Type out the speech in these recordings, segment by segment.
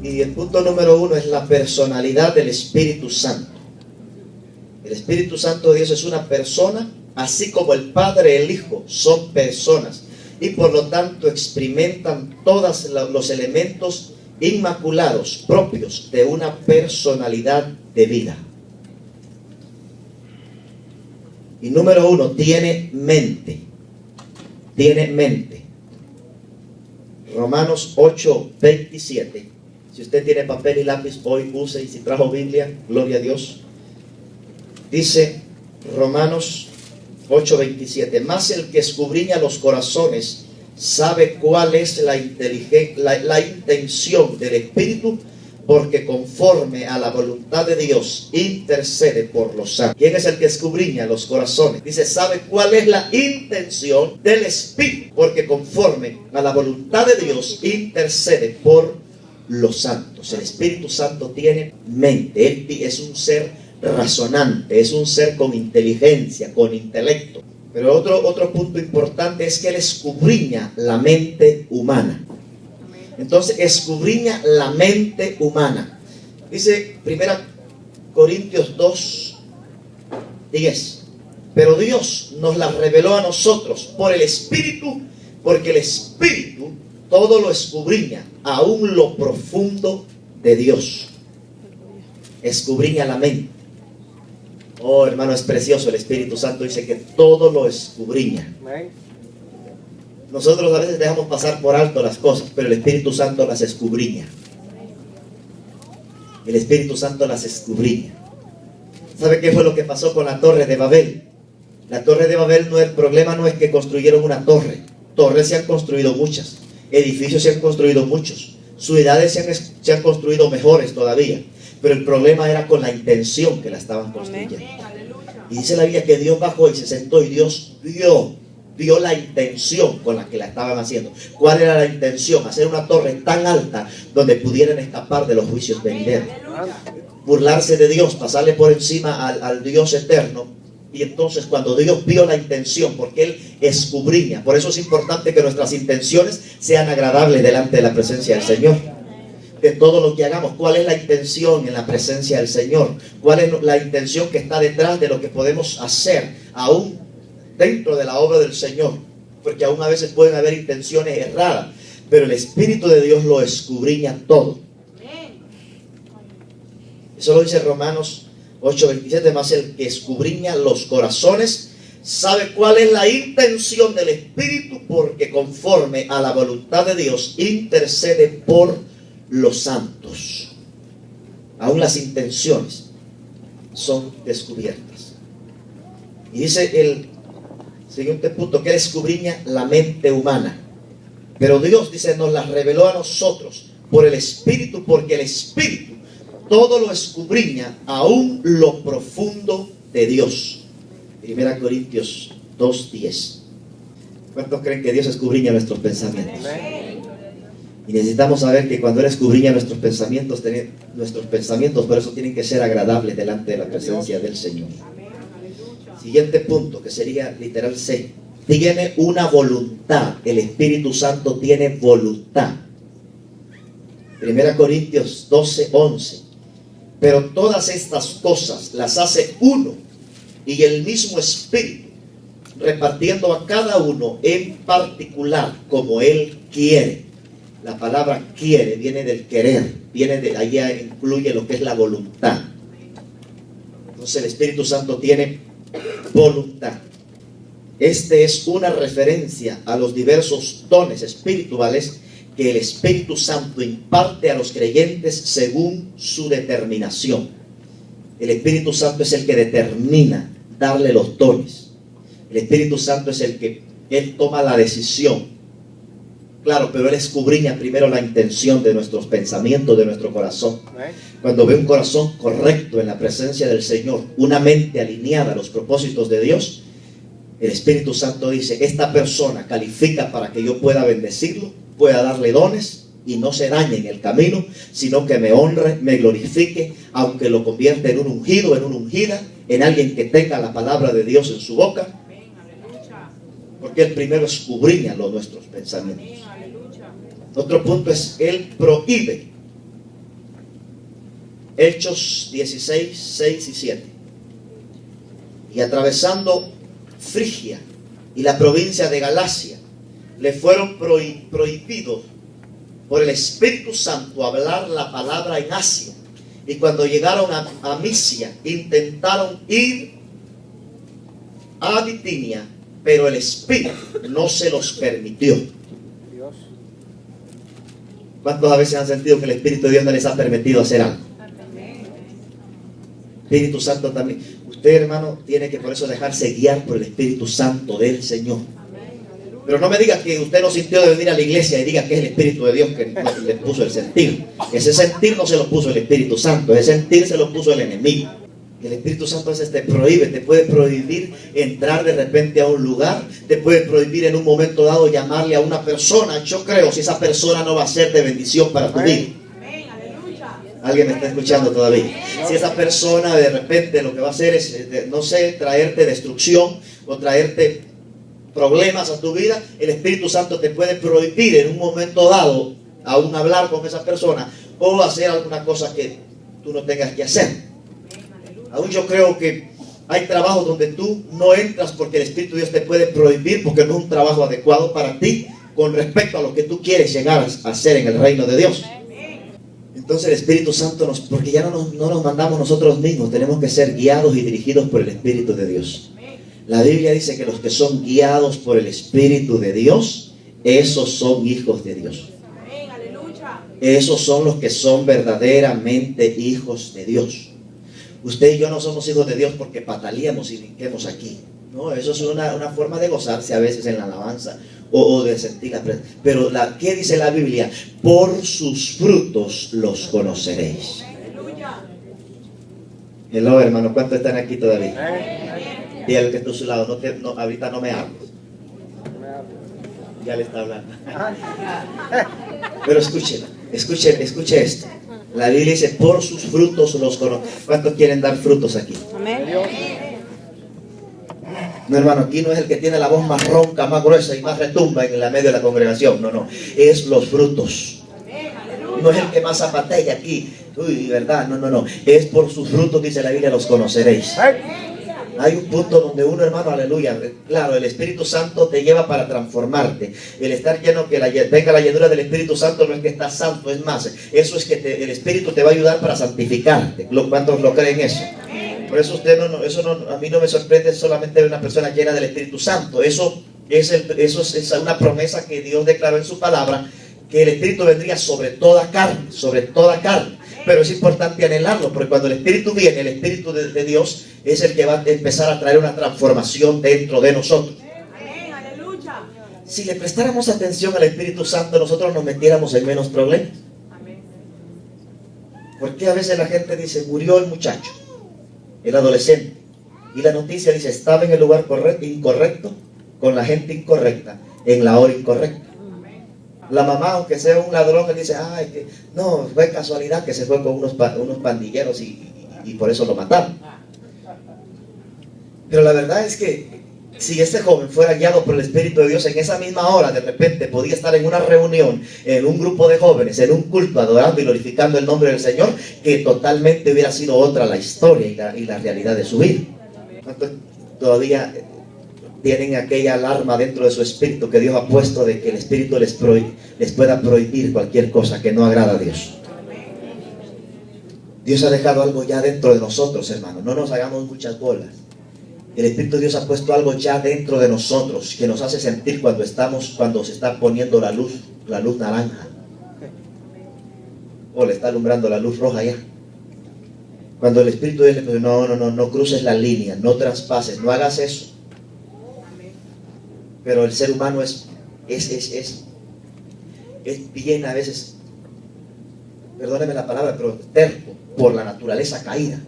Y el punto número 1 es la personalidad del Espíritu Santo. El Espíritu Santo de Dios es una persona, así como el Padre y el Hijo son personas. Y por lo tanto experimentan todos los elementos inmaculados propios de una personalidad de vida. Y número 1, tiene mente. Tiene mente. Romanos 8:27. Si usted tiene papel y lápiz, hoy use, y si trajo Biblia, gloria a Dios. Dice Romanos 8:27. Mas el que escudriña los corazones sabe cuál es la intención del Espíritu, porque conforme a la voluntad de Dios intercede por los santos. ¿Quién es el que escudriña los corazones? Dice, sabe cuál es la intención del Espíritu, porque conforme a la voluntad de Dios intercede por los santos. El Espíritu Santo tiene mente. Él es un ser razonante, es un ser con inteligencia, con intelecto. Pero otro punto importante es que Él escudriña la mente humana. Entonces escudriña la mente humana. Dice 1 Corintios 2:10. Pero Dios nos la reveló a nosotros por el Espíritu, porque el Espíritu todo lo escudriña, aún lo profundo de Dios. Escudriña la mente. Oh, hermano, es precioso. El Espíritu Santo dice que todo lo escudriña. Nosotros a veces dejamos pasar por alto las cosas, pero el Espíritu Santo las escudriña. El Espíritu Santo las escudriña. ¿Sabe qué fue lo que pasó con la Torre de Babel? La Torre de Babel, el problema no es que construyeron una torre. Torres se han construido muchas. Edificios se han construido muchos. Ciudades se han construido mejores todavía. Pero el problema era con la intención que la estaban construyendo. Y dice la Biblia que Dios bajó y se sentó, y Dios vio la intención con la que la estaban haciendo. ¿Cuál era la intención? Hacer una torre tan alta donde pudieran escapar de los juicios venideros. Burlarse de Dios, pasarle por encima al Dios eterno. Y entonces cuando Dios vio la intención, porque Él escudriña, por eso es importante que nuestras intenciones sean agradables delante de la presencia del Señor. De todo lo que hagamos, ¿cuál es la intención en la presencia del Señor? ¿Cuál es la intención que está detrás de lo que podemos hacer aún dentro de la obra del Señor? Porque aún a veces pueden haber intenciones erradas, pero el Espíritu de Dios lo escudriña todo. Eso lo dice Romanos 8:27. Más el que escudriña los corazones sabe cuál es la intención del Espíritu, porque conforme a la voluntad de Dios intercede por los santos. Aún las intenciones son descubiertas. Y dice el siguiente punto, que Él escudriña la mente humana. Pero Dios, dice, nos la reveló a nosotros por el Espíritu, porque el Espíritu todo lo escudriña, aún lo profundo de Dios. 1 Corintios 2:10. ¿Cuántos creen que Dios escudriña nuestros pensamientos? Y necesitamos saber que cuando Él escudriña nuestros pensamientos, por eso tienen que ser agradables delante de la presencia del Señor. Siguiente punto, que sería literal C. Tiene una voluntad. El Espíritu Santo tiene voluntad. 1 Corintios 12:11. Pero todas estas cosas las hace uno y el mismo Espíritu, repartiendo a cada uno en particular como Él quiere. La palabra quiere viene del querer, viene de allá, incluye lo que es la voluntad. Entonces el Espíritu Santo tiene voluntad. Este es una referencia a los diversos dones espirituales que el Espíritu Santo imparte a los creyentes según su determinación. El Espíritu Santo es el que determina darle los dones. El Espíritu Santo es el que Él toma la decisión. Claro, pero Él escudriña primero la intención de nuestros pensamientos, de nuestro corazón. Cuando ve un corazón correcto en la presencia del Señor, una mente alineada a los propósitos de Dios, el Espíritu Santo dice, esta persona califica para que yo pueda bendecirlo, pueda darle dones y no se dañe en el camino, sino que me honre, me glorifique, aunque lo convierta en un ungido, en una ungida, en alguien que tenga la palabra de Dios en su boca. Porque Él primero escudriña nuestros pensamientos. Otro punto es, Él prohíbe Hechos 16, 6 y 7. Y atravesando Frigia y la provincia de Galacia, le fueron prohibidos por el Espíritu Santo hablar la palabra en Asia. Y cuando llegaron a Misia, intentaron ir a Bitinia, pero el Espíritu no se los permitió. ¿Cuántos a veces han sentido que el Espíritu de Dios no les ha permitido hacer algo? Espíritu Santo también. Usted, hermano, tiene que por eso dejarse guiar por el Espíritu Santo del Señor. Pero no me diga que usted no sintió de venir a la iglesia y diga que es el Espíritu de Dios que le puso el sentir. Ese sentir no se lo puso el Espíritu Santo, ese sentir se lo puso el enemigo. El Espíritu Santo a veces te prohíbe, te puede prohibir entrar de repente a un lugar, te puede prohibir en un momento dado llamarle a una persona. Yo creo si esa persona no va a ser de bendición para tu vida. ¿Alguien me está escuchando todavía? Si esa persona de repente lo que va a hacer es, no sé, traerte destrucción o traerte problemas a tu vida, el Espíritu Santo te puede prohibir en un momento dado aún hablar con esa persona o hacer alguna cosa que tú no tengas que hacer. Aún yo creo que hay trabajos donde tú no entras porque el Espíritu de Dios te puede prohibir porque no es un trabajo adecuado para ti con respecto a lo que tú quieres llegar a hacer en el reino de Dios. Entonces el Espíritu Santo porque ya no nos mandamos nosotros mismos, tenemos que ser guiados y dirigidos por el Espíritu de Dios. La Biblia dice que los que son guiados por el Espíritu de Dios, esos son hijos de Dios. Esos son los que son verdaderamente hijos de Dios. Usted y yo no somos hijos de Dios porque pataleamos y brinquemos aquí. No, eso es una forma de gozarse a veces en la alabanza o de sentir la presencia. Pero ¿qué dice la Biblia? Por sus frutos los conoceréis. Hello, hermano, ¿cuántos están aquí todavía? Y el que está a su lado, ahorita no me hables. Ya le está hablando. Pero escuche esto. La Biblia dice, por sus frutos los conocen. ¿Cuántos quieren dar frutos aquí? Amén. No, hermano, aquí no es el que tiene la voz más ronca, más gruesa y más retumba en la medio de la congregación. No. Es los frutos. No es el que más zapatea aquí. Uy, ¿verdad? No. Es por sus frutos, dice la Biblia, los conoceréis. Hay un punto donde uno, hermano, aleluya, claro, el Espíritu Santo te lleva para transformarte. El estar lleno, que venga la llenura del Espíritu Santo no es que estás santo, es más, eso es que el Espíritu te va a ayudar para santificarte. ¿Cuántos lo creen eso? Por eso a mí no me sorprende solamente ver una persona llena del Espíritu Santo. Eso es una promesa que Dios declaró en su palabra, que el Espíritu vendría sobre toda carne, Pero es importante anhelarlo, porque cuando el Espíritu viene, el Espíritu de Dios es el que va a empezar a traer una transformación dentro de nosotros. Si le prestáramos atención al Espíritu Santo, nosotros nos metiéramos en menos problemas. Porque a veces la gente dice, murió el muchacho, el adolescente, y la noticia dice, estaba en el lugar incorrecto, con la gente incorrecta, en la hora incorrecta. La mamá, aunque sea un ladrón, le dice, no, fue casualidad que se fue con unos pandilleros y por eso lo mataron. Pero la verdad es que si este joven fuera guiado por el Espíritu de Dios, en esa misma hora de repente podía estar en una reunión, en un grupo de jóvenes, en un culto, adorando y glorificando el nombre del Señor, que totalmente hubiera sido otra la historia y la realidad de su vida. ¿Cuántos todavía tienen aquella alarma dentro de su espíritu que Dios ha puesto de que el Espíritu les pueda prohibir cualquier cosa que no agrada a Dios? Dios ha dejado algo ya dentro de nosotros, hermano. No nos hagamos muchas bolas. El Espíritu de Dios ha puesto algo ya dentro de nosotros que nos hace sentir cuando se está poniendo la luz naranja, o le está alumbrando la luz roja ya. Cuando el Espíritu de Dios le dice, no cruces la línea, no traspases, no hagas eso. Pero el ser humano es bien a veces, perdóneme la palabra, pero terco por la naturaleza caída,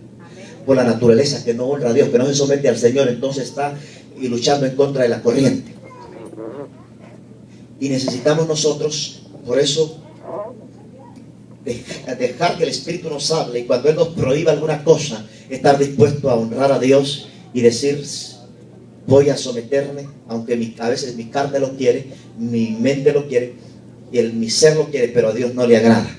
por la naturaleza que no honra a Dios, que no se somete al Señor, entonces está luchando en contra de la corriente. Y necesitamos nosotros, por eso, dejar que el Espíritu nos hable, y cuando Él nos prohíba alguna cosa, estar dispuesto a honrar a Dios y decir, voy a someterme, aunque a veces mi carne lo quiere, mi mente lo quiere, y mi ser lo quiere, pero a Dios no le agrada.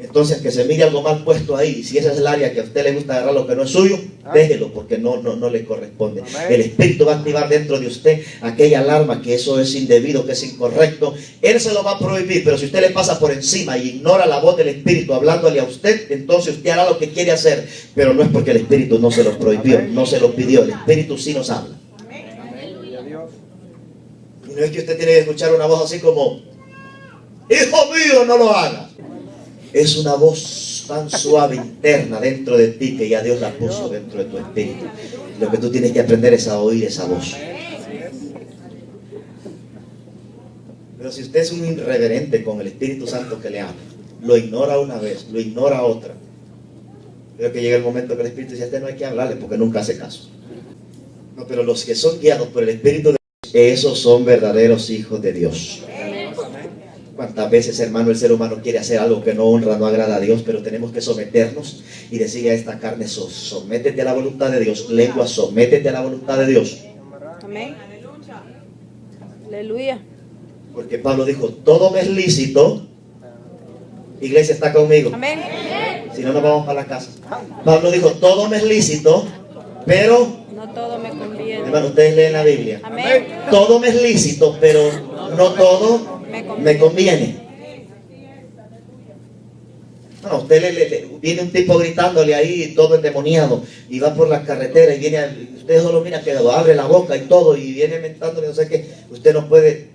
Entonces, que se mire algo mal puesto ahí. Si esa es el área que a usted le gusta agarrar lo que no es suyo, déjelo, porque no le corresponde. El Espíritu va a activar dentro de usted aquella alarma, que eso es indebido, que es incorrecto. Él se lo va a prohibir, pero si usted le pasa por encima y ignora la voz del Espíritu hablándole a usted, entonces usted hará lo que quiere hacer. Pero no es porque el Espíritu no se lo prohibió, no se lo pidió. El Espíritu sí nos habla. Y no es que usted tiene que escuchar una voz así como: hijo mío, no lo hagas. Es una voz tan suave interna dentro de ti, que ya Dios la puso dentro de tu espíritu. Lo que tú tienes que aprender es a oír esa voz. Pero si usted es un irreverente con el Espíritu Santo que le habla, lo ignora una vez, lo ignora otra, creo que llega el momento que el Espíritu dice: no hay que hablarle, porque nunca hace caso. No, pero los que son guiados por el Espíritu de Dios, esos son verdaderos hijos de Dios. ¿Cuántas veces, hermano, el ser humano quiere hacer algo que no honra, no agrada a Dios? Pero tenemos que someternos y decirle a esta carne: sométete a la voluntad de Dios. Lengua, sométete a la voluntad de Dios. Amén. Aleluya. Porque Pablo dijo: todo me es lícito. Iglesia, está conmigo. Amén. Si no, nos vamos para la casa. Pablo dijo: todo me es lícito, pero no todo me conviene. Hermano, ustedes leen la Biblia. Amén. Todo me es lícito, pero no todo me conviene. No, usted viene un tipo gritándole ahí, todo endemoniado, y va por la carretera y viene, usted solo mira que abre la boca y todo, y viene mentándole, no sé qué. Usted no puede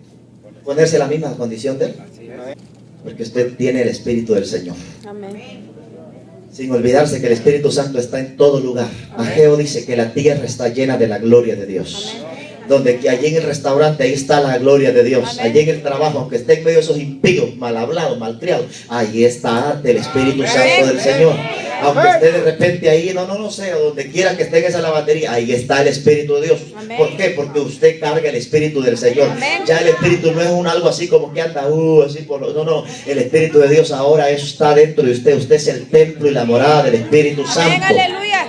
ponerse en la misma condición de él, porque usted tiene el Espíritu del Señor. Amén. Sin olvidarse que el Espíritu Santo está en todo lugar. Ageo dice que la tierra está llena de la gloria de Dios. Amén. Donde que allí en el restaurante, ahí está la gloria de Dios. Amén. Allí en el trabajo, aunque esté en medio de esos impíos, mal hablados, malcriados, allí está el Espíritu Santo del Señor. Aunque esté de repente ahí, no sé, donde quiera que esté en esa lavandería, ahí está el Espíritu de Dios. Amén. ¿Por qué? Porque usted carga el Espíritu del Señor. Amén. Ya el Espíritu no es algo así como que anda, así por no. El Espíritu de Dios ahora está dentro de usted. Usted es el templo y la morada del Espíritu Amén. Santo. Aleluya.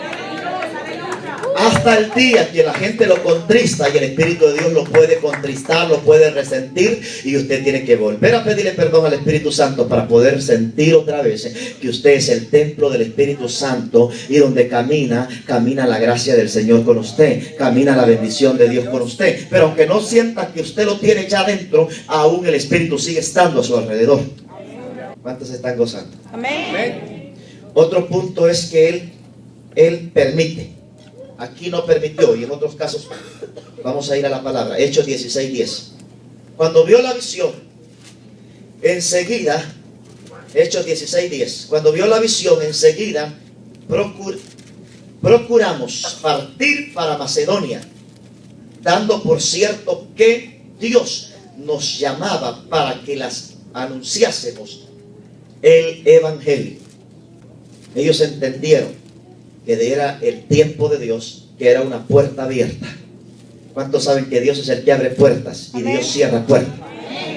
Hasta el día que la gente lo contrista, y el Espíritu de Dios lo puede contristar, lo puede resentir, y usted tiene que volver a pedirle perdón al Espíritu Santo para poder sentir otra vez que usted es el templo del Espíritu Santo, y donde camina la gracia del Señor con usted, camina la bendición de Dios con usted. Pero aunque no sienta que usted lo tiene ya dentro, aún el Espíritu sigue estando a su alrededor. ¿Cuántos están gozando? Amén. Otro punto es que Él permite. Aquí no permitió, y en otros casos vamos a ir a la palabra. Hechos 16:10. Cuando vio la visión, enseguida, Hechos 16:10. Cuando vio la visión, enseguida procuramos partir para Macedonia, dando por cierto que Dios nos llamaba para que las anunciásemos el Evangelio. Ellos entendieron que era el tiempo de Dios, que era una puerta abierta. ¿Cuántos saben que Dios es el que abre puertas y Dios cierra puertas?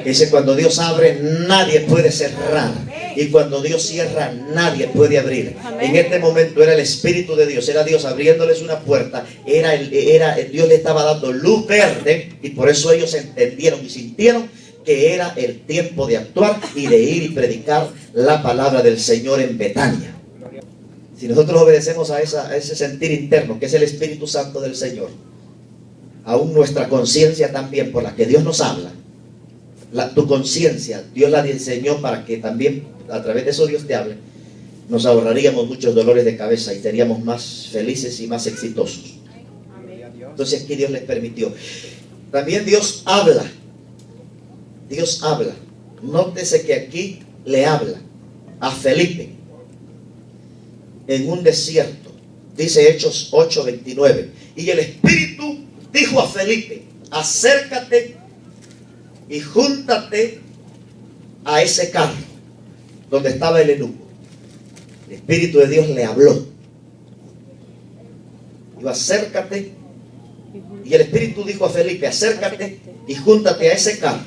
Dice: cuando Dios abre, nadie puede cerrar, y cuando Dios cierra, nadie puede abrir. En este momento era el Espíritu de Dios, era Dios abriéndoles una puerta, Dios le estaba dando luz verde, y por eso ellos entendieron y sintieron que era el tiempo de actuar y de ir y predicar la palabra del Señor en Betania. Si nosotros obedecemos a ese sentir interno, que es el Espíritu Santo del Señor, aún nuestra conciencia también, por la que Dios nos habla, tu conciencia, Dios la diseñó para que también a través de eso Dios te hable, nos ahorraríamos muchos dolores de cabeza y seríamos más felices y más exitosos. Entonces aquí Dios les permitió. También Dios habla. Dios habla. Nótese que aquí le habla a Felipe en un desierto. Dice Hechos 8:29. Y el Espíritu dijo a Felipe: acércate y júntate a ese carro donde estaba el eunuco. El Espíritu de Dios le habló. Dijo: acércate. Y el Espíritu dijo a Felipe: acércate y júntate a ese carro.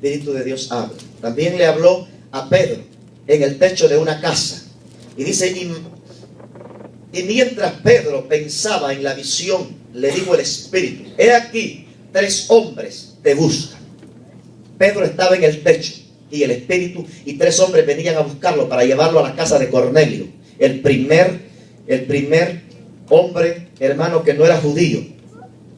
El Espíritu de Dios habla. También le habló a Pedro en el techo de una casa. Y dice: y mientras Pedro pensaba en la visión, le dijo el Espíritu: he aquí, 3 hombres te buscan. Pedro estaba en el techo, y el espíritu, y 3 hombres venían a buscarlo para llevarlo a la casa de Cornelio. El primer hombre, hermano, que no era judío,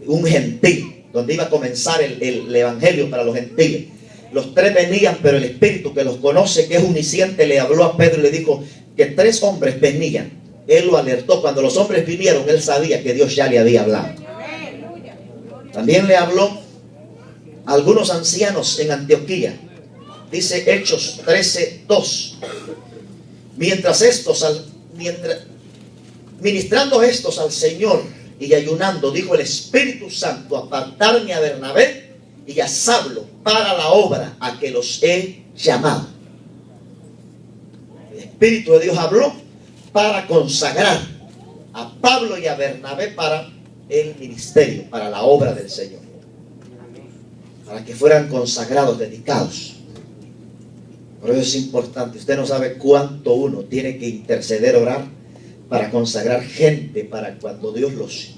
un gentil, donde iba a comenzar el evangelio para los gentiles. Los 3 venían, pero el espíritu que los conoce, que es omnisciente, le habló a Pedro y le dijo que 3 hombres venían. Él lo alertó. Cuando los hombres vinieron, él sabía que Dios ya le había hablado. También le habló a algunos ancianos en Antioquía. Dice Hechos 13:2. Ministrando estos al Señor y ayunando, dijo el Espíritu Santo: apartarme a Bernabé y a Saulo para la obra a que los he llamado. El Espíritu de Dios habló para consagrar a Pablo y a Bernabé para el ministerio, para la obra del Señor, para que fueran consagrados, dedicados. Por eso es importante. Usted no sabe cuánto uno tiene que interceder, orar, para consagrar gente, para cuando Dios los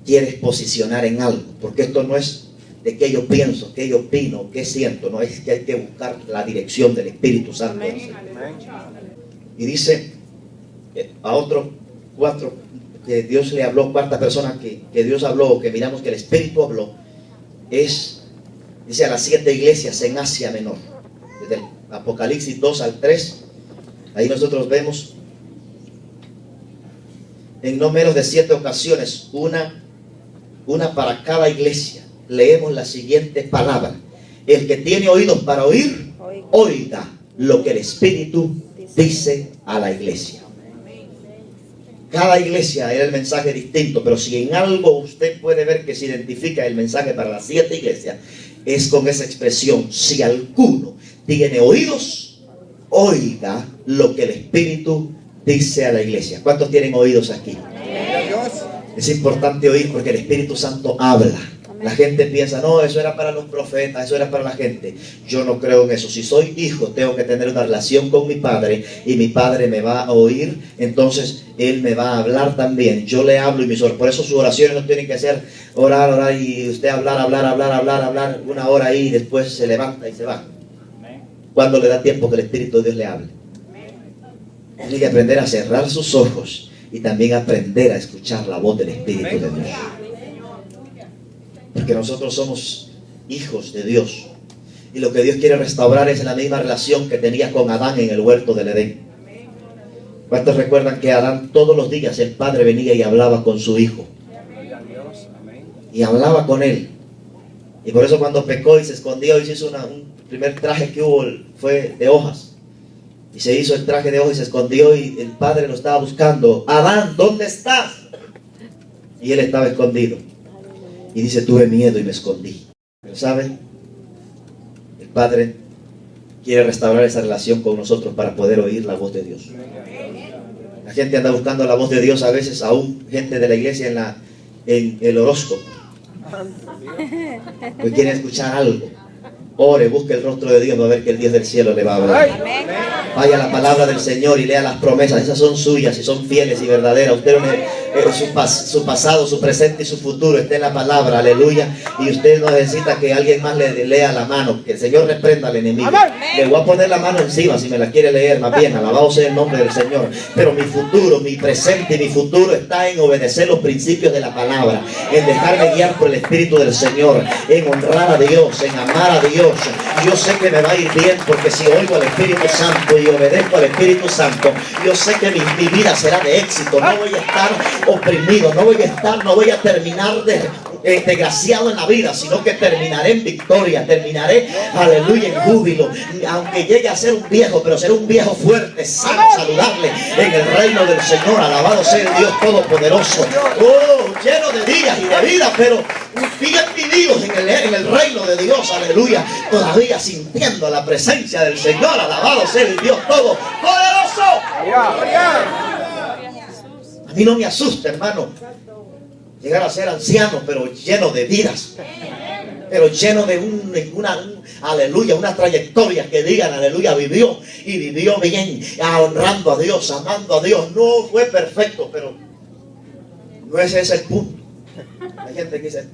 quiere posicionar en algo. Porque esto no es de qué yo pienso, qué yo opino, qué siento. No, es que hay que buscar la dirección del Espíritu Santo. Y dice a otro 4 que Dios le habló, cuarta persona que Dios habló, que miramos que el Espíritu habló, dice a las 7 iglesias en Asia Menor. Desde el Apocalipsis 2 al 3, ahí nosotros vemos en no menos de 7 ocasiones, una para cada iglesia. Leemos la siguiente palabra: el que tiene oídos para oír, oiga lo que el Espíritu dice a la iglesia. Cada iglesia era el mensaje distinto, pero si en algo usted puede ver que se identifica el mensaje para las 7 iglesias, es con esa expresión: si alguno tiene oídos, oiga lo que el Espíritu dice a la iglesia. ¿Cuántos tienen oídos aquí? Es importante oír porque el Espíritu Santo habla. La gente piensa: no, eso era para los profetas, eso era para la gente. Yo no creo en eso. Si soy hijo, tengo que tener una relación con mi padre, y mi padre me va a oír, entonces él me va a hablar también. Yo le hablo, y por eso sus oraciones no tienen que ser orar, y usted hablar una hora ahí, y después se levanta y se va. Cuando le da tiempo que el Espíritu de Dios le hable. Tiene que aprender a cerrar sus ojos y también aprender a escuchar la voz del Espíritu de Dios. Porque nosotros somos hijos de Dios, y lo que Dios quiere restaurar es la misma relación que tenía con Adán en el huerto del Edén. ¿Cuántos recuerdan que Adán todos los días el padre venía y hablaba con su hijo? Y hablaba con él. Y por eso cuando pecó y se escondió y se hizo un primer traje que hubo, fue de hojas. Y se hizo el traje de hojas y se escondió, y el padre lo estaba buscando: Adán, ¿dónde estás? Y él estaba escondido. Y dice: tuve miedo y me escondí. Pero ¿saben? El Padre quiere restaurar esa relación con nosotros para poder oír la voz de Dios. La gente anda buscando la voz de Dios, a veces aún gente de la iglesia en el horóscopo. Pues quiere escuchar algo. Ore, busque el rostro de Dios, va a ver que el Dios del cielo le va a hablar. Vaya a la palabra del Señor y lea las promesas. Esas son suyas y son fieles y verdaderas. Usted su pasado, su presente y su futuro está en la palabra. Aleluya. Y usted no necesita que alguien más le lea la mano. Que el Señor reprenda al enemigo. Le voy a poner la mano encima si me la quiere leer. Más bien, alabado sea el nombre del Señor. Pero mi futuro, mi presente y mi futuro está en obedecer los principios de la palabra, en dejarme guiar por el Espíritu del Señor, en honrar a Dios, en amar a Dios. Yo sé que me va a ir bien, porque si oigo al Espíritu Santo y obedezco al Espíritu Santo, yo sé que mi vida será de éxito. No voy a estar oprimido, no voy a terminar desgraciado en la vida, sino que terminaré en victoria, terminaré, aleluya, en júbilo. Aunque llegue a ser un viejo, pero seré un viejo fuerte, sano, saludable en el reino del Señor. Alabado sea el Dios Todopoderoso. Lleno de días y de vida, pero bien vividos en el reino de Dios. Aleluya. Todavía sintiendo la presencia del Señor. Alabado sea el Dios Todopoderoso. A mí no me asusta, hermano, llegar a ser anciano, pero lleno de vidas, pero lleno de aleluya, una trayectoria que digan: aleluya, vivió y vivió bien, honrando a Dios, amando a Dios. No fue perfecto, pero no ese es el punto. Hay gente que dice: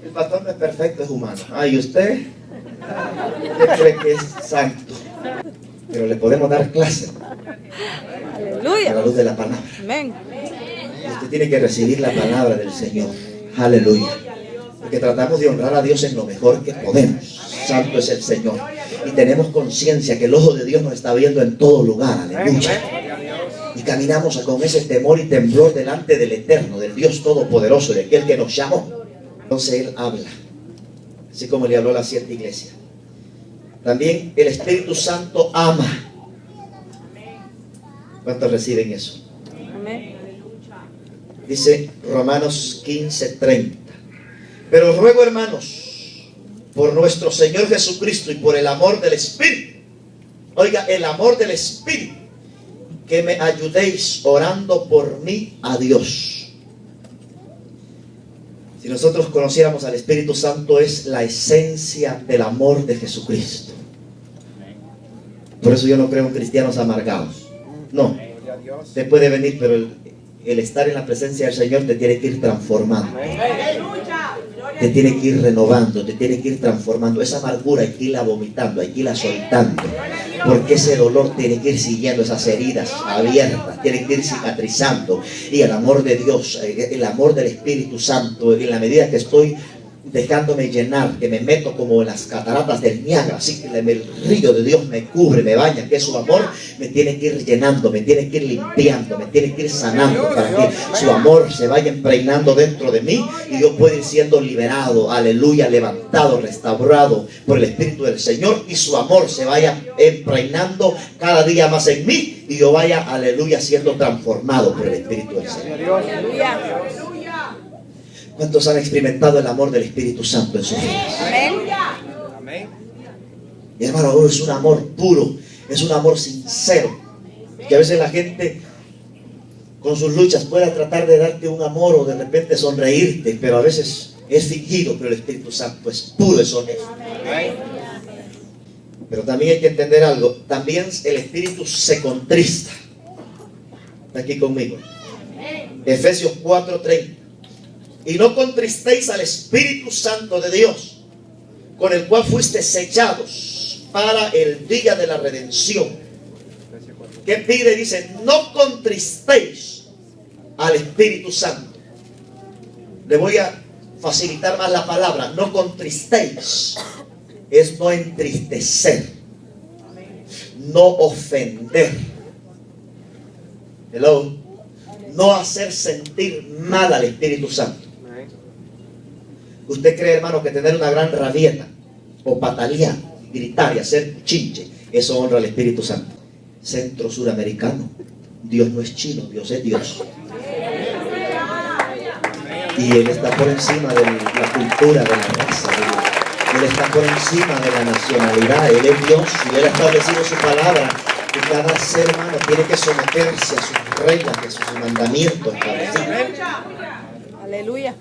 el pastor no es perfecto, es humano. ¿Y usted qué cree que es santo? pero le podemos dar clase a Aleluya. la luz de la palabra. Amén. Usted tiene que recibir la palabra del Señor. Aleluya. Porque tratamos de honrar a Dios en lo mejor que podemos. Santo es el Señor. Y tenemos conciencia que el ojo de Dios nos está viendo en todo lugar. Aleluya. Y caminamos con ese temor y temblor delante del Eterno, del Dios Todopoderoso, de aquel que nos llamó. Entonces Él habla, así como le habló a la 7 iglesia. También el Espíritu Santo ama. ¿Cuántos reciben eso? Amén. Dice Romanos 15:30. Pero ruego, hermanos, por nuestro Señor Jesucristo y por el amor del Espíritu, oiga, el amor del Espíritu, que me ayudéis orando por mí a Dios. Si nosotros conociéramos al Espíritu Santo, es la esencia del amor de Jesucristo. Por eso yo no creo en cristianos amargados. No, te puede venir, pero el estar en la presencia del Señor te tiene que ir transformando. Te tiene que ir renovando, te tiene que ir transformando. Esa amargura hay que irla vomitando, hay que irla soltando. Porque ese dolor tiene que ir siguiendo esas heridas abiertas, tiene que ir cicatrizando. Y el amor de Dios, el amor del Espíritu Santo, en la medida que estoy dejándome llenar, que me meto como en las cataratas del Niágara, así que el río de Dios me cubre, me baña, que su amor me tiene que ir llenando, me tiene que ir limpiando, me tiene que ir sanando, para que su amor se vaya impregnando dentro de mí y yo pueda ir siendo liberado, aleluya, levantado, restaurado por el Espíritu del Señor, y su amor se vaya impregnando cada día más en mí y yo vaya, aleluya, siendo transformado por el Espíritu del Señor. Aleluya. ¿Cuántos han experimentado el amor del Espíritu Santo en sus vidas? Amén. Y hermano, es un amor puro, es un amor sincero. Que a veces la gente con sus luchas pueda tratar de darte un amor o de repente sonreírte, pero a veces es fingido, pero el Espíritu Santo es puro, es honesto. Pero también hay que entender algo, también el Espíritu se contrista. Está aquí conmigo. Efesios 4:30. Y no contristéis al Espíritu Santo de Dios, con el cual fuiste sellados para el día de la redención. ¿Qué pide? Dice, no contristéis al Espíritu Santo. Le voy a facilitar más la palabra. No contristéis es no entristecer, no ofender. Hello. No hacer sentir mal al Espíritu Santo. ¿Usted cree, hermano, que tener una gran rabieta o patalear, gritar y hacer chinche, eso honra al Espíritu Santo? Centro suramericano, Dios no es chino, Dios es Dios. Y Él está por encima de la cultura, de la raza, Él está por encima de la nacionalidad. Él es Dios y Él ha establecido su palabra. Y cada ser humano tiene que someterse a sus reglas, a sus mandamientos establecidos. Aleluya.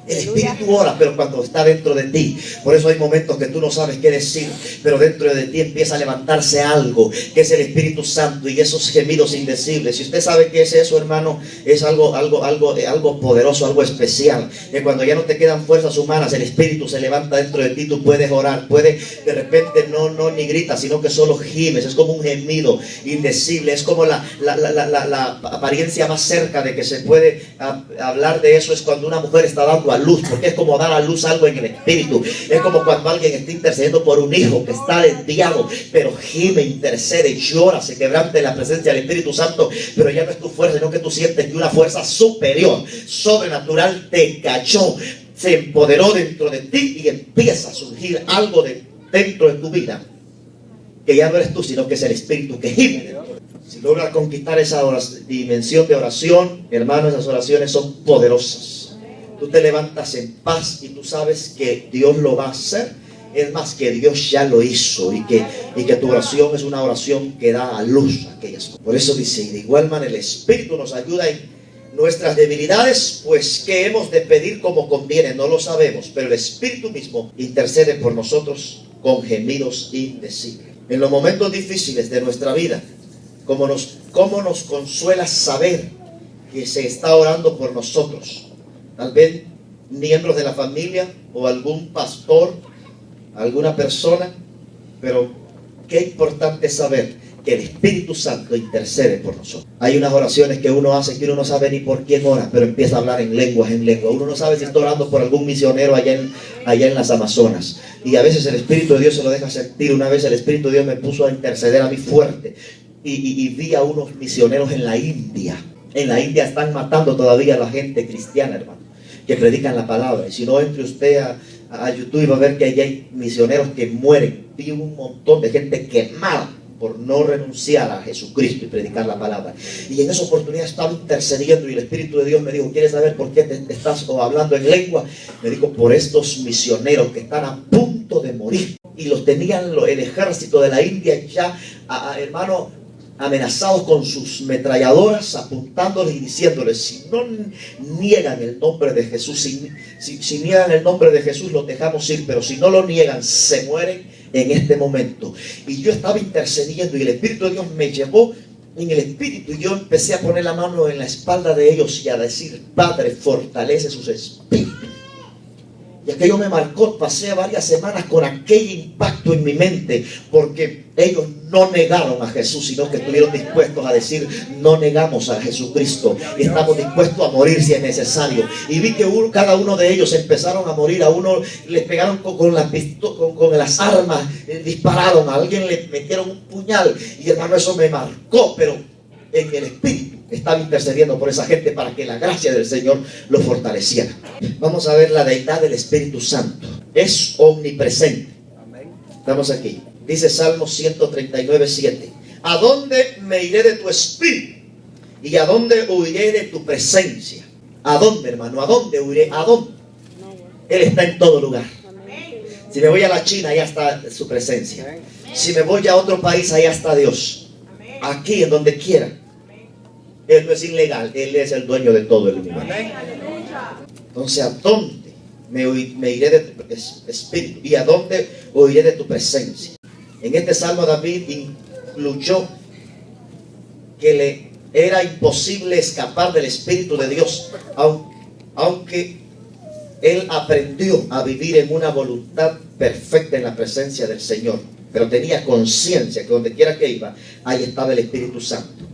El Espíritu ora, pero cuando está dentro de ti. Por eso hay momentos que tú no sabes qué decir, pero dentro de ti empieza a levantarse algo, que es el Espíritu Santo, y esos gemidos indecibles. Si usted sabe qué es eso, hermano, es algo poderoso, algo especial. Que cuando ya no te quedan fuerzas humanas, el Espíritu se levanta dentro de ti, tú puedes orar, puedes de repente no ni gritas, sino que solo gimes. Es como un gemido indecible, es como la apariencia más cerca de que se puede hablar de eso es cuando una mujer está dando a luz, porque es como dar a luz algo en el Espíritu. Es como cuando alguien está intercediendo por un hijo que está desviado, pero gime, intercede, llora, se quebranta en la presencia del Espíritu Santo, pero ya no es tu fuerza, sino que tú sientes que una fuerza superior, sobrenatural te cayó, se empoderó dentro de ti y empieza a surgir algo dentro de tu vida, que ya no eres tú, sino que es el Espíritu que gime dentro de ti. Si logras conquistar esa dimensión de oración, hermano, esas oraciones son poderosas. Tú te levantas en paz y tú sabes que Dios lo va a hacer. Es más, que Dios ya lo hizo y que tu oración es una oración que da a luz a aquellas cosas. Por eso dice, y de igual manera el Espíritu nos ayuda en nuestras debilidades, pues ¿qué hemos de pedir como conviene? No lo sabemos, pero el Espíritu mismo intercede por nosotros con gemidos indecibles. En los momentos difíciles de nuestra vida, ¿cómo nos consuela saber que se está orando por nosotros? Tal vez miembros de la familia o algún pastor, alguna persona, pero qué importante es saber que el Espíritu Santo intercede por nosotros. Hay unas oraciones que uno hace que uno no sabe ni por quién ora, pero empieza a hablar en lenguas. Uno no sabe si está orando por algún misionero allá en las Amazonas. Y a veces el Espíritu de Dios se lo deja sentir. Una vez el Espíritu de Dios me puso a interceder a mí fuerte. Y vi a unos misioneros en la India. En la India están matando todavía a la gente cristiana, hermano, que predican la palabra. Y si no, entre usted a YouTube y va a ver que allí hay misioneros que mueren. Vi un montón de gente quemada por no renunciar a Jesucristo y predicar la palabra. Y en esa oportunidad estaba intercediendo y el Espíritu de Dios me dijo: ¿quieres saber por qué te estás hablando en lengua? Me dijo: por estos misioneros que están a punto de morir. Y los tenían el ejército de la India ya, hermano, amenazados con sus metralladoras, apuntándoles y diciéndoles: si no niegan el nombre de Jesús, si niegan el nombre de Jesús, los dejamos ir, pero si no lo niegan, se mueren en este momento. Y yo estaba intercediendo y el Espíritu de Dios me llevó en el Espíritu, y yo empecé a poner la mano en la espalda de ellos y a decir: Padre, fortalece sus espíritus. Y aquello me marcó. Pasé varias semanas con aquel impacto en mi mente, porque ellos no negaron a Jesús, sino que estuvieron dispuestos a decir: no negamos a Jesucristo, y estamos dispuestos a morir si es necesario. Y vi que cada uno de ellos empezaron a morir. A uno le pegaron con las armas, dispararon, a alguien le metieron un puñal. Y hermano, eso me marcó, pero en el Espíritu estaba intercediendo por esa gente para que la gracia del Señor lo fortaleciera. Vamos a ver la deidad del Espíritu Santo. Es omnipresente. Estamos aquí. Dice Salmos 139, 7. ¿A dónde me iré de tu espíritu? ¿Y a dónde huiré de tu presencia? ¿A dónde, hermano? ¿A dónde huiré? ¿A dónde? Él está en todo lugar. Si me voy a la China, allá está su presencia. Si me voy a otro país, allá está Dios. Aquí, en donde quiera. Él no es ilegal, Él es el dueño de todo el universo. Entonces, ¿a dónde me iré de tu espíritu? ¿Y a dónde huiré de tu presencia? En este salmo David incluyó que le era imposible escapar del Espíritu de Dios, aunque él aprendió a vivir en una voluntad perfecta en la presencia del Señor. Pero tenía conciencia que donde quiera que iba, ahí estaba el Espíritu Santo.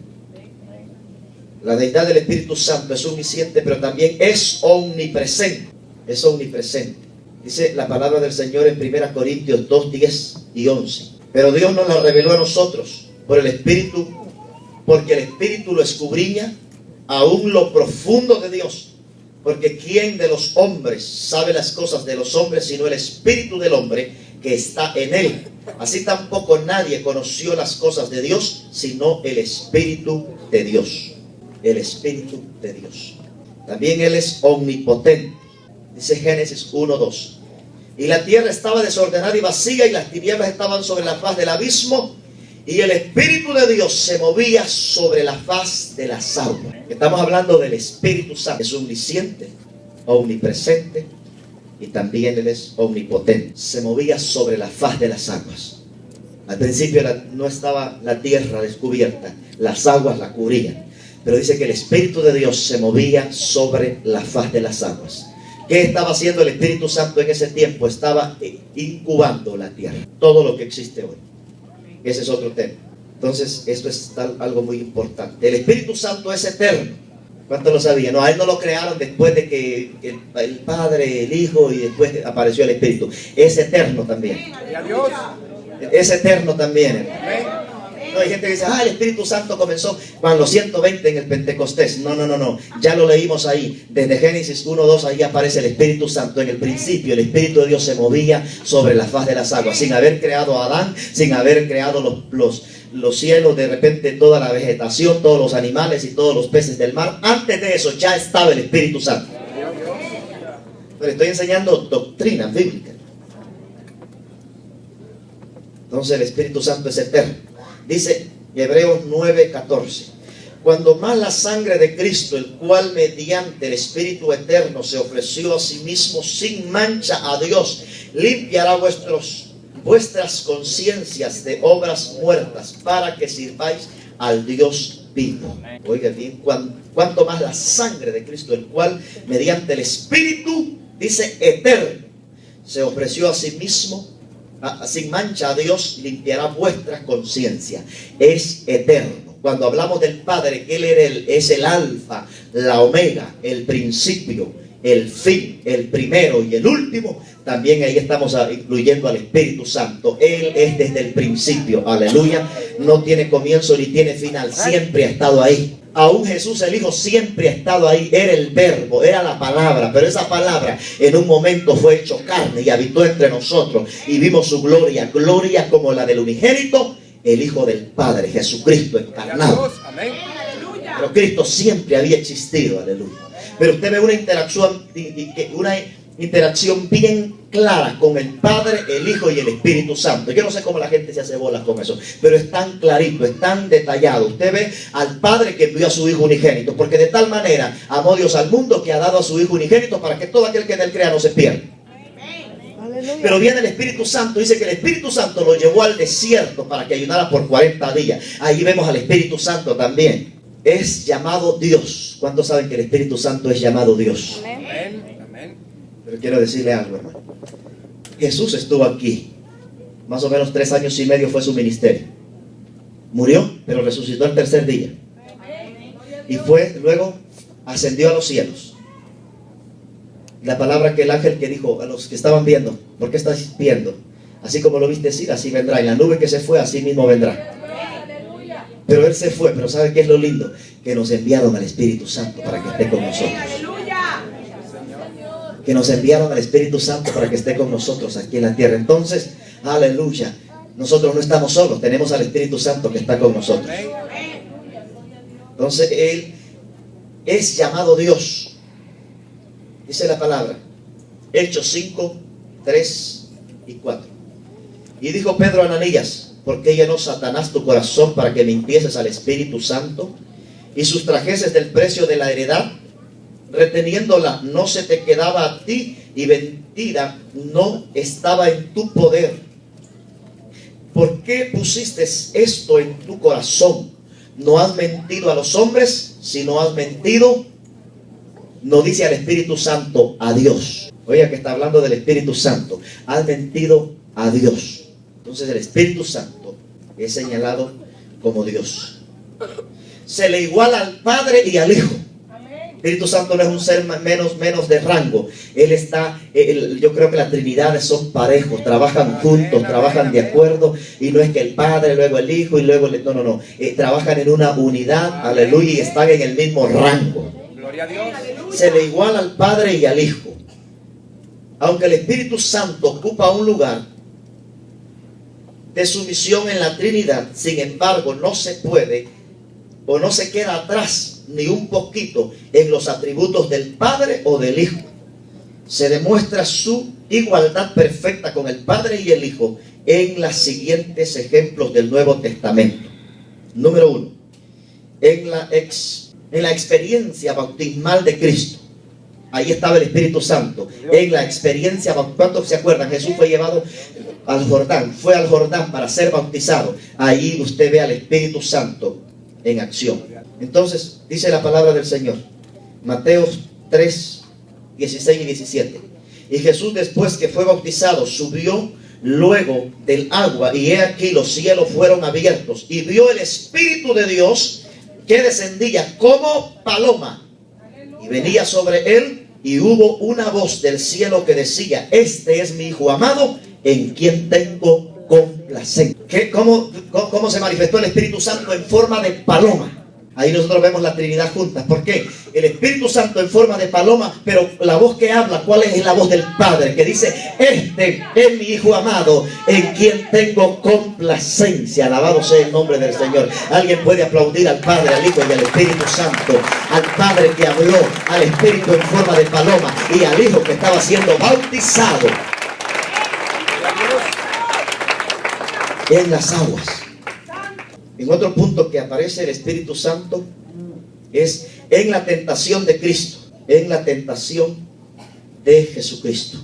La deidad del Espíritu Santo es omnisciente, pero también es omnipresente. Es omnipresente. Dice la palabra del Señor en 1 Corintios 2, 10 y 11. Pero Dios nos la reveló a nosotros por el Espíritu, porque el Espíritu lo escudriña aún lo profundo de Dios. Porque ¿quién de los hombres sabe las cosas de los hombres sino el Espíritu del hombre que está en él? Así tampoco nadie conoció las cosas de Dios sino el Espíritu de Dios. El Espíritu de Dios. También Él es omnipotente. Dice Génesis 1:2. Y la tierra estaba desordenada y vacía, y las tinieblas estaban sobre la faz del abismo, y el Espíritu de Dios se movía sobre la faz de las aguas. Estamos hablando del Espíritu Santo. Es omnisciente, omnipresente, y también Él es omnipotente. Se movía sobre la faz de las aguas. Al principio no estaba la tierra descubierta, las aguas la cubrían. Pero dice que el Espíritu de Dios se movía sobre la faz de las aguas. ¿Qué estaba haciendo el Espíritu Santo en ese tiempo? Estaba incubando la tierra. Todo lo que existe hoy. Ese es otro tema. Entonces, esto es algo muy importante. El Espíritu Santo es eterno. ¿Cuántos lo sabían? No, a Él no lo crearon después de que el Padre, el Hijo y después apareció el Espíritu. Es eterno también. Es eterno también. No, hay gente que dice: el Espíritu Santo comenzó con los 120 en el Pentecostés. No. Ya lo leímlos ahí. Desde Génesis 1:2 ahí aparece el Espíritu Santo. En el principio el Espíritu de Dios se movía sobre la faz de las aguas. Sin haber creado a Adán, sin haber creado los cielos, de repente toda la vegetación, todos los animales y todos los peces del mar. Antes de eso ya estaba el Espíritu Santo. Pero estoy enseñando doctrina bíblica. Entonces el Espíritu Santo es eterno. Dice Hebreos 9:14. Cuando más la sangre de Cristo, el cual mediante el Espíritu eterno se ofreció a sí mismo sin mancha a Dios, limpiará vuestras conciencias de obras muertas para que sirváis al Dios vivo. Oiga bien, cuanto más la sangre de Cristo, el cual mediante el Espíritu, dice eterno, se ofreció a sí mismo sin mancha a Dios limpiará vuestra conciencia. Es eterno. Cuando hablamos del Padre, que Él es el alfa, la omega, el principio, el fin, el primero y el último, también ahí estamos incluyendo al Espíritu Santo. Él es desde el principio, aleluya, no tiene comienzo ni tiene final, siempre ha estado ahí. Aún Jesús el Hijo siempre ha estado ahí, era el verbo, era la palabra, pero esa palabra en un momento fue hecho carne y habitó entre nosotros y vimos su gloria, gloria como la del unigénito, el Hijo del Padre, Jesucristo encarnado. Pero Cristo siempre había existido, aleluya. Pero usted ve una interacción bien clara con el Padre, el Hijo y el Espíritu Santo. Yo no sé cómo la gente se hace bolas con eso, pero es tan clarito, es tan detallado. Usted ve al Padre que envió a su Hijo unigénito, porque de tal manera amó Dios al mundo que ha dado a su Hijo unigénito para que todo aquel que en él crea no se pierda. Pero viene el Espíritu Santo, dice que el Espíritu Santo lo llevó al desierto para que ayunara por 40 días. Ahí vemos al Espíritu Santo también. Es llamado Dios. ¿Cuántos saben que el Espíritu Santo es llamado Dios? Amén. Pero quiero decirle algo, hermano. Jesús estuvo aquí. Más o menos 3 años y medio fue su ministerio. Murió, pero resucitó el tercer día. Y luego ascendió a los cielos. La palabra que el ángel que dijo a los que estaban viendo, ¿por qué estáis viendo? Así como lo viste ir, así vendrá. Y la nube que se fue, así mismo vendrá. Pero Él se fue, pero ¿sabe qué es lo lindo? Que nos enviaron al Espíritu Santo para que esté con nosotros. Que nos enviaron al Espíritu Santo para que esté con nosotros aquí en la tierra. Entonces, aleluya, nosotros no estamos solos, tenemos al Espíritu Santo que está con nosotros. Entonces, Él es llamado Dios. Dice la palabra, Hechos 5, 3 y 4. Y dijo Pedro a Ananías: ¿por qué llenó Satanás tu corazón para que mintieses al Espíritu Santo y sustrajeses del precio de la heredad? Reteniéndola no se te quedaba a ti, y mentira no estaba en tu poder. ¿Por qué pusiste esto en tu corazón? No has mentido a los hombres, sino has mentido, no dice al Espíritu Santo, a Dios. Oiga que está hablando del Espíritu Santo. Has mentido a Dios. Entonces el Espíritu Santo es señalado como Dios. Se le iguala al Padre y al Hijo. El Espíritu Santo no es un ser menos de rango. Él está, yo creo que las trinidades son parejos, trabajan juntos, trabajan de acuerdo, y no es que el Padre, luego el Hijo y luego no. Trabajan en una unidad, aleluya, y están en el mismo rango. Gloria a Dios. Se le iguala al Padre y al Hijo. Aunque el Espíritu Santo ocupa un lugar de sumisión en la Trinidad, sin embargo no se puede o no se queda atrás ni un poquito en los atributos del Padre o del Hijo. Se demuestra su igualdad perfecta con el Padre y el Hijo en los siguientes ejemplos del Nuevo Testamento. Número 1, en la experiencia bautismal de Cristo. Ahí estaba el Espíritu Santo. En la experiencia, ¿cuántos se acuerdan? Jesús fue llevado al Jordán, fue al Jordán para ser bautizado. Ahí usted ve al Espíritu Santo en acción. Entonces, dice la palabra del Señor, Mateo 3, 16 y 17. Y Jesús, después que fue bautizado, subió luego del agua, y he aquí los cielos fueron abiertos, y vio el Espíritu de Dios que descendía como paloma, y venía sobre él, y hubo una voz del cielo que decía: este es mi Hijo amado, en quien tengo complacencia. ¿Cómo se manifestó el Espíritu Santo? En forma de paloma. Ahí nosotros vemos la Trinidad juntas. ¿Por qué? El Espíritu Santo en forma de paloma, pero la voz que habla, ¿cuál es? Es la voz del Padre, que dice: este es mi Hijo amado, en quien tengo complacencia. Alabado sea el nombre del Señor. Alguien puede aplaudir al Padre, al Hijo y al Espíritu Santo. Al Padre que habló, al Espíritu en forma de paloma, y al Hijo que estaba siendo bautizado en las aguas. En otro punto que aparece el Espíritu Santo es en la tentación de Cristo, en la tentación de Jesucristo.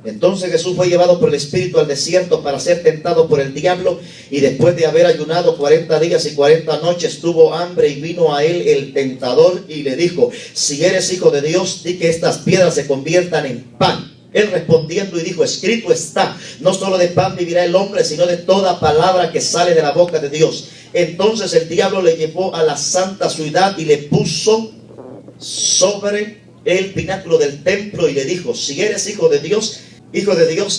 Entonces Jesús fue llevado por el Espíritu al desierto para ser tentado por el diablo, y después de haber ayunado 40 días y 40 noches tuvo hambre, y vino a él el tentador y le dijo: si eres Hijo de Dios, di que estas piedras se conviertan en pan. Él respondiendo y dijo, escrito está, no solo de pan vivirá el hombre, sino de toda palabra que sale de la boca de Dios. Entonces el diablo le llevó a la santa ciudad y le puso sobre el pináculo del templo y le dijo, si eres hijo de Dios,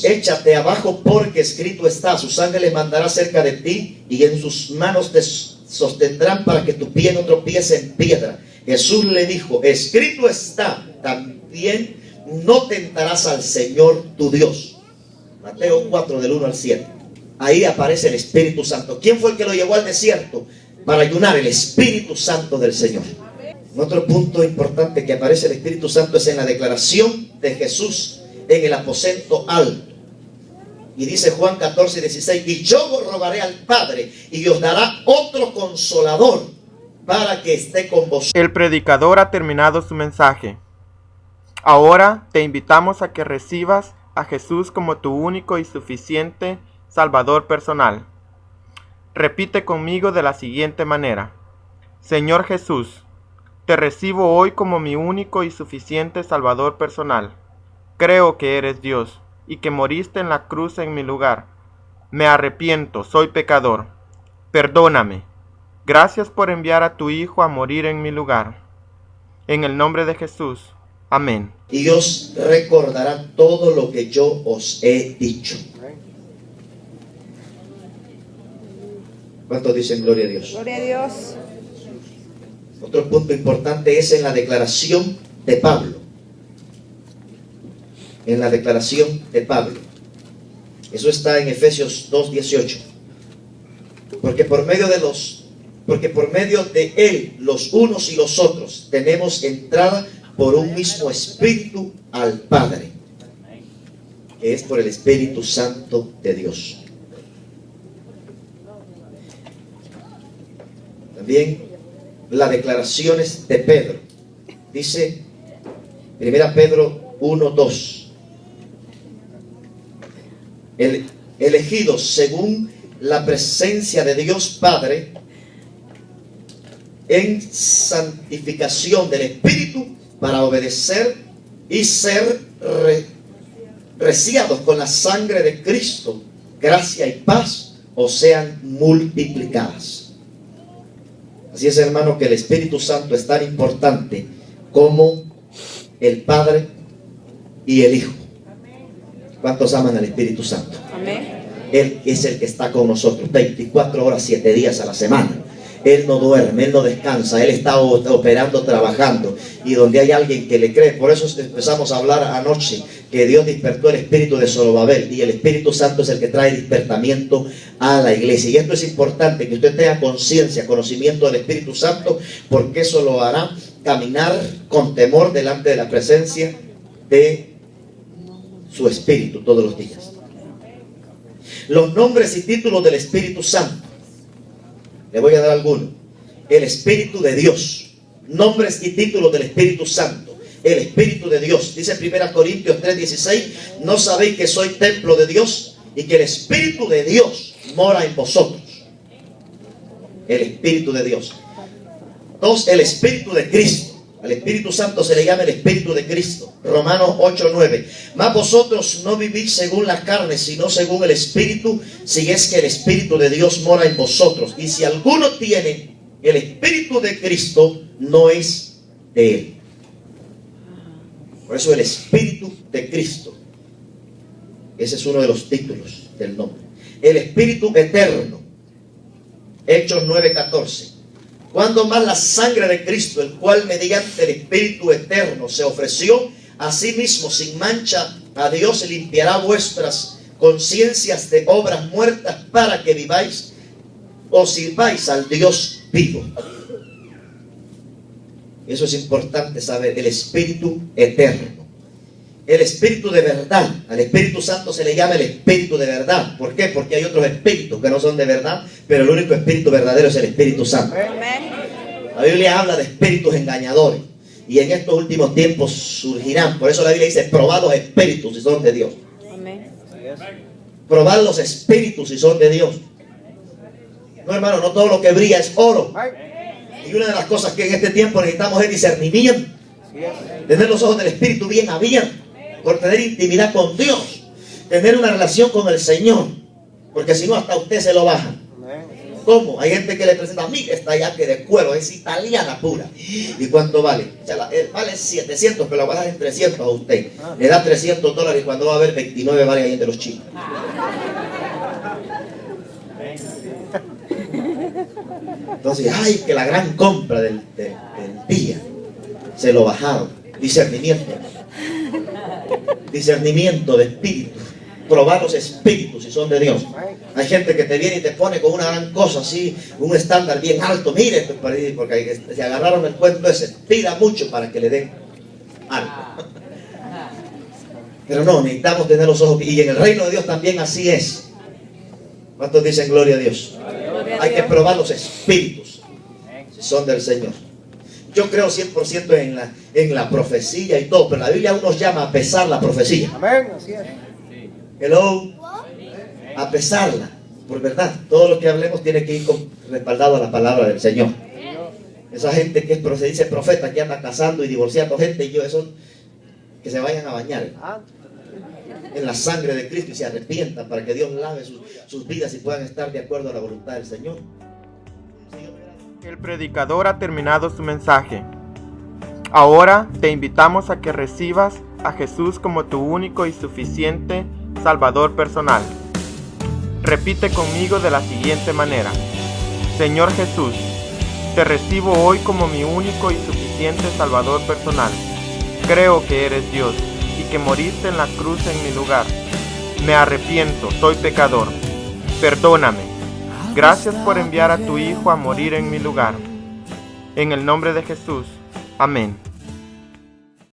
échate abajo, porque escrito está, sus ángeles mandará cerca de ti y en sus manos te sostendrán para que tu pie no tropiece en piedra. Jesús le dijo, escrito está, también no tentarás al Señor tu Dios. Mateo 4 del 1 al 7. Ahí aparece el Espíritu Santo. ¿Quién fue el que lo llevó al desierto para ayunar? El Espíritu Santo del Señor. Otro punto importante que aparece el Espíritu Santo es en la declaración de Jesús en el aposento alto. Y dice Juan 14:16, y yo rogaré al Padre y os dará otro consolador para que esté con vosotros. El predicador ha terminado su mensaje. Ahora te invitamos a que recibas a Jesús como tu único y suficiente Salvador personal. Repite conmigo de la siguiente manera: Señor Jesús, te recibo hoy como mi único y suficiente Salvador personal. Creo que eres Dios y que moriste en la cruz en mi lugar. Me arrepiento, soy pecador. Perdóname. Gracias por enviar a tu Hijo a morir en mi lugar. En el nombre de Jesús. Amén. Y os recordará todo lo que yo os he dicho. ¿Cuántos dicen gloria a Dios? Gloria a Dios. Otro punto importante es en la declaración de Pablo. En la declaración de Pablo. Eso está en Efesios 2:18. Porque por medio de él, los unos y los otros, tenemos entrada por un mismo Espíritu al Padre, que es por el Espíritu Santo de Dios. También las declaraciones de Pedro. Dice 1 Pedro 1:2. Elegidos según la presencia de Dios Padre en santificación del Espíritu para obedecer y ser rociados con la sangre de Cristo, gracia y paz os sean multiplicadas. Así es, hermano, que el Espíritu Santo es tan importante como el Padre y el Hijo. ¿Cuántos aman al Espíritu Santo? Amén. Él es el que está con nosotros 24 horas, 7 días a la semana. Él no duerme, Él no descansa, Él está operando, trabajando. Y donde hay alguien que le cree, por eso empezamos a hablar anoche, que Dios despertó el espíritu de Zorobabel. Y el Espíritu Santo es el que trae despertamiento a la iglesia. Y esto es importante, que usted tenga conciencia, conocimiento del Espíritu Santo, porque eso lo hará caminar con temor delante de la presencia de su Espíritu todos los días. Los nombres y títulos del Espíritu Santo. Le voy a dar algunos. El Espíritu de Dios. Nombres y títulos del Espíritu Santo. El Espíritu de Dios. Dice 1 Corintios 3:16. ¿No sabéis que soy templo de Dios y que el Espíritu de Dios mora en vosotros? El Espíritu de Dios. 2. El Espíritu de Cristo. Al Espíritu Santo se le llama el Espíritu de Cristo. Romanos 8:9. Mas vosotros no vivís según la carne, sino según el Espíritu, si es que el Espíritu de Dios mora en vosotros. Y si alguno tiene el Espíritu de Cristo, no es de él. Por eso el Espíritu de Cristo. Ese es uno de los títulos del nombre. El Espíritu eterno. Hechos 9:14. Cuando más la sangre de Cristo, el cual mediante el Espíritu eterno se ofreció a sí mismo sin mancha a Dios, limpiará vuestras conciencias de obras muertas para que viváis o sirváis al Dios vivo. Eso es importante saber, el Espíritu eterno. El Espíritu de verdad. Al Espíritu Santo se le llama el Espíritu de verdad. ¿Por qué? Porque hay otros espíritus que no son de verdad, pero el único Espíritu verdadero es el Espíritu Santo. Amén. La Biblia habla de espíritus engañadores y en estos últimos tiempos surgirán. Por eso la Biblia dice: probad los espíritus si son de Dios. Amén. Probad los espíritus si son de Dios. No, hermano, no todo lo que brilla es oro. Y una de las cosas que en este tiempo necesitamos es discernimiento. Tener los ojos del Espíritu bien abiertos. por tener intimidad con Dios, tener una relación con el Señor, porque si no hasta usted se lo baja. ¿Cómo? Hay gente que le presenta a mí, esta yaque de cuero, es italiana pura. ¿Y cuánto vale? Vale 700, pero la voy a dar en 300 a usted. Le da $300 y cuando va a haber 29 vale ahí entre los chicos. Entonces, ay, que la gran compra del día se lo bajaron. Discernimiento de espíritu. Probar los espíritus si son de Dios. Hay gente que te viene y te pone con una gran cosa así, un estándar bien alto. Mire, porque se agarraron el cuento ese. Pida mucho para que le den algo. Pero no, necesitamos tener los ojos. Y en el reino de Dios también así es. ¿Cuántos dicen gloria a Dios? Hay que probar los espíritus si son del Señor. Yo creo 100% en la profecía y todo, pero la Biblia aún nos llama a pesar la profecía. Amén, así es. Hello, a pesarla, por verdad, todo lo que hablemos tiene que ir respaldado a la palabra del Señor. Esa gente que se dice profeta, que anda casando y divorciando gente, y yo eso, que se vayan a bañar en la sangre de Cristo y se arrepientan para que Dios lave sus vidas y puedan estar de acuerdo a la voluntad del Señor. El predicador ha terminado su mensaje. Ahora te invitamos a que recibas a Jesús como tu único y suficiente Salvador personal. Repite conmigo de la siguiente manera: Señor Jesús, te recibo hoy como mi único y suficiente Salvador personal. Creo que eres Dios y que moriste en la cruz en mi lugar. Me arrepiento, soy pecador. Perdóname. Gracias por enviar a tu Hijo a morir en mi lugar. En el nombre de Jesús. Amén.